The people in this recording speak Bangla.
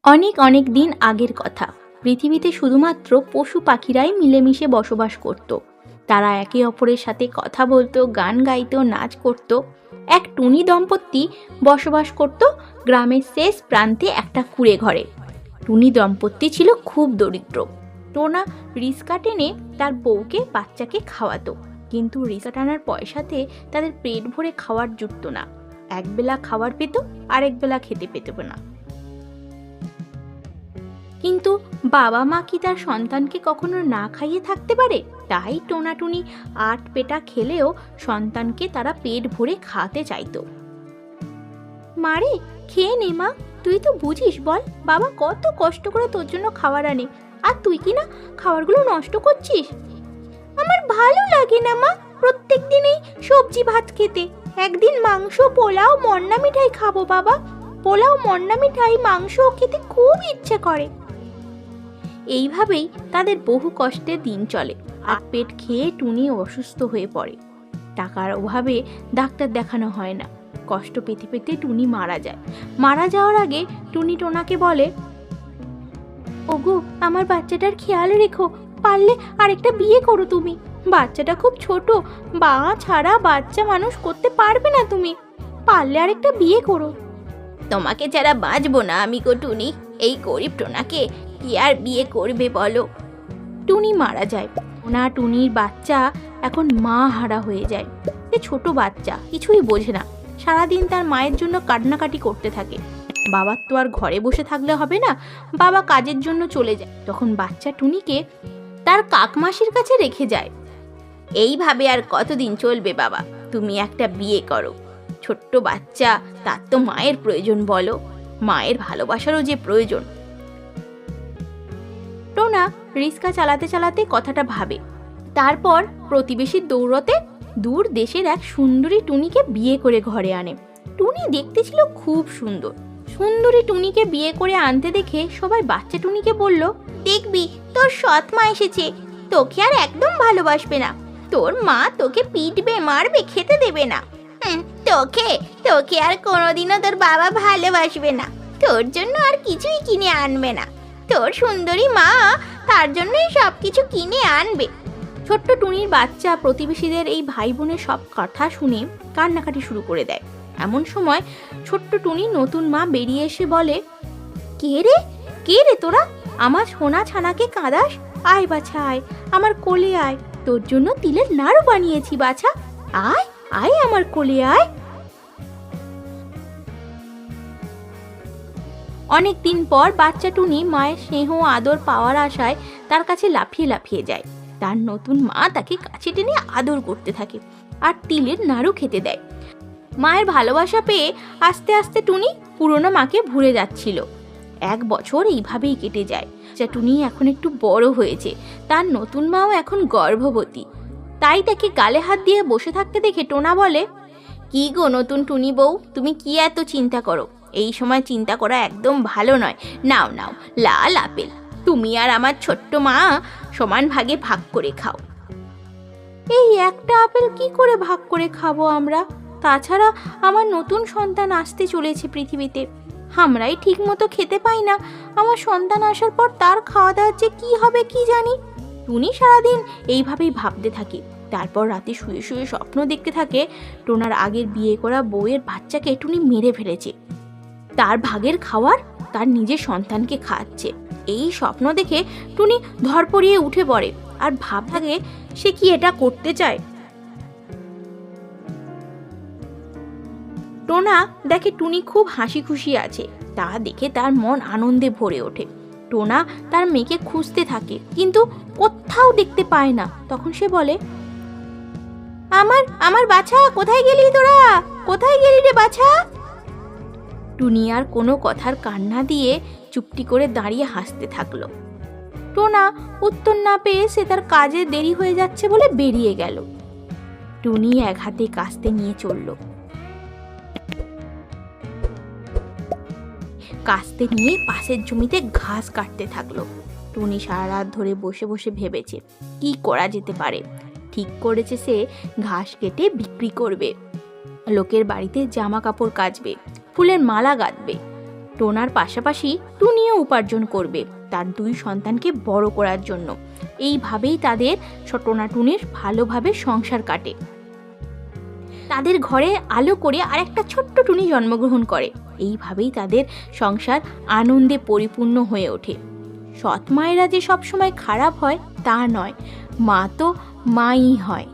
অনেক অনেক দিন আগের কথা। পৃথিবীতে শুধুমাত্র পশু পাখিরাই মিলেমিশে বসবাস করত। তারা একে অপরের সাথে কথা বলতো, গান গাইতো, নাচ করত। এক টুনি দম্পতি বসবাস করত গ্রামের শেষ প্রান্তে একটা কুঁড়ে ঘরে। টুনি দম্পতি ছিল খুব দরিদ্র। টোনা রিস্কা টেনে তার বউকে বাচ্চাকে খাওয়াতো, কিন্তু রিস্কা টানার পয়সাতে তাদের পেট ভরে খাওয়ার জুটতো না। একবেলা খাবার পেত, আরেক বেলা খেতে পেত না। কিন্তু বাবা মা কি তার সন্তানকে কখনো না খাইয়ে থাকতে পারে? তাই টোনাটুনি আট পেটা খেলেও সন্তানকে তারা পেট ভরে খাওয়াতে চাইতো। মারে, খেয়ে নে মা, তুই তো বুঝিস, বল বাবা কত কষ্ট করে তোর জন্য খাবার আনে, আর তুই কি না খাবারগুলো নষ্ট করছিস? আমার ভালো লাগে না মা, প্রত্যেক দিনই সবজি ভাত খেতে। একদিন মাংস, পোলাও, মন্না মিঠাই খাবো বাবা। পোলাও, মন্না মিঠাই, মাংস খেতে খুব ইচ্ছে করে। এইভাবেই তাদের বহু কষ্টে দিন চলে। আর পেট খেয়ে টুনি অসুস্থ হয়ে পড়ে। টাকার অভাবে ডাক্তার দেখানো হয় না। কষ্ট পেতে পেতে টুনি মারা যায়। মারা যাওয়ার আগে টুনি টোনাকে বলে, ওগো, আমার বাচ্চাটার খেয়াল রেখো, পারলে আরেকটা বিয়ে করো তুমি। বাচ্চাটা খুব ছোট, বা ছাড়া বাচ্চা মানুষ করতে পারবে না তুমি, পারলে আরেকটা বিয়ে করো। তোমাকে ছাড়া বাঁচবো না আমি গো টুনি, এই গরিব টোনাকে কি আর বিয়ে করবে বলো। টুনি মারা যায়। টোনা টুনির বাচ্চা এখন মা হারা হয়ে যায়। সে ছোট বাচ্চা, কিছুই বোঝে না। সারাদিন তার মায়ের জন্য কান্নাকাটি করতে থাকে। বাবার তো আর ঘরে বসে থাকলে হবে না, বাবা কাজের জন্য চলে যায়। তখন বাচ্চা টুনিকে তার কাকমাসির কাছে রেখে যায়। এইভাবে আর কতদিন চলবে বাবা, তুমি একটা বিয়ে করো। ছোট্ট বাচ্চা, তার তো মায়ের প্রয়োজন, বলো, মায়ের ভালোবাসারও যে প্রয়োজন। টোনা রিস্কা চালাতে চালাতে কথাটা ভাবে। তারপর প্রতিবেশীর দৌড়তে দূর দেশের এক সুন্দরী টুনিকে বিয়ে করে ঘরে আনে। টুনি দেখতে ছিল খুব সুন্দর। সুন্দরী টুনিকে বিয়ে করে আনতে দেখে সবাই বাচ্চা টুনিকে বলল, দেখবি তোর সৎ মা এসেছে, তোকে আর একদম ভালোবাসবে না। তোর মা তোকে পিটবে, মারবে, খেতে দেবে না। তোকে তোকে আর কোনোদিনও তোর বাবা ভালোবাসবে না। তোর জন্য আর কিছুই কিনে আনবে না। তোর সুন্দরী মা তার জন্যই সব কিছু কিনে আনবে। ছোট্ট টুনির বাচ্চা প্রতিবেশীদের এই ভাই বোনের সব কথা শুনে কান্নাকাটি শুরু করে দেয়। এমন সময় ছোট্ট টুনি নতুন মা বেরিয়ে এসে বলে, কে রে, কে রে তোরা? আমার সোনা ছানাকে কাঁদাস? আয় বাছা আয়, আমার কোলে আয়, তোর জন্য তিলের নাড়ু বানিয়েছি বাছা, আয় আয় আমার কোলে আয়। অনেক দিন পর বাচ্চা টুনি মায়ের স্নেহ আদর পাওয়ার আশায় তার কাছে লাফিয়ে লাফিয়ে যায়। তার নতুন মা তাকে কাছে টেনে আদর করতে থাকে আর তিলের নাড়ু খেতে দেয়। মায়ের ভালোবাসা পেয়ে আস্তে আস্তে টুনি পুরনো মাকে ভুলে যাচ্ছিল। 1 বছর এইভাবেই কেটে যায়। টুনি এখন একটু বড় হয়েছে, তার নতুন মাও এখন গর্ভবতী। তাই তাকে গালে হাত দিয়ে বসে থাকতে দেখে টোনা বলে, কি গো নতুন টুনি বউ, তুমি কি এত চিন্তা করো? এই সময় চিন্তা করা একদম ভালো নয়। নাও নাও লাল আপেল, তুমি আর আমার ছোট্ট মা সমান ভাগে ভাগ করে খাও। এই একটা আপেল কি করে ভাগ করে খাবো আমরা? তাছাড়া আমার নতুন সন্তান আসতে চলেছে পৃথিবীতে, আমরাই ঠিক মতো খেতে পাই না। আমার সন্তান আসার পর তার খাওয়া দাওয়ার যে কি হবে কি জানি। টুনি সারাদিন এইভাবেই ভাবতে থাকে। তারপর রাতে শুয়ে শুয়ে স্বপ্ন দেখতে থাকে টোনার আগের বিয়ে করা বউয়ের বাচ্চাকে টুনি মেরে ফেলেছে। তার ভাগের খাওয়ার তার নিজের সন্তানকে খাওয়াচ্ছে। এই স্বপ্ন দেখে টুনি ধরপড়িয়ে উঠে পড়ে আর ভাব থাকে সে কি এটা করতে চায়। টোনা দেখে টুনি খুব হাসি খুশি আছে, তা দেখে তার মন আনন্দে ভরে ওঠে। টোনা তার মেয়েকে খুঁজতে থাকে, কিন্তু কোথাও দেখতে পায় না। তখন সে বলে, আমার আমার বাছা, কোথায় গেলি তোরা? কোথায় গেলি রে বাছা? টুনি আর কোনো কথার কান্না দিয়ে চুপটি করে দাঁড়িয়ে হাসতে থাকলো। টোনা উত্তর না পেয়ে সে তার কাজে দেরি হয়ে যাচ্ছে বলে বেরিয়ে গেল। টুনি এক হাতে কাস্তে নিয়ে চলল। কাস্তে নিয়ে পাশের জমিতে ঘাস কাটতে থাকলো। টুনি সারা রাত ধরে বসে বসে ভেবেছে কি করা যেতে পারে। ঠিক করেছে সে ঘাস কেটে বিক্রি করবে, লোকের বাড়িতে জামা কাপড় কাচবে, ফুলের মালা গাঁথবে। টোনার পাশাপাশি টুনিও উপার্জন করবে তার দুই সন্তানকে বড় করার জন্য। এইভাবেই তাদের টোনা টুনির ভালোভাবে সংসার কাটে। তাদের ঘরে আলো করে আরেকটা ছোট্ট টুনি জন্মগ্রহণ করে। এইভাবেই তাদের সংসার আনন্দে পরিপূর্ণ হয়ে ওঠে। সৎ মায়েরা যে সবসময় খারাপ হয় তা নয়, মা তো মাই হয়।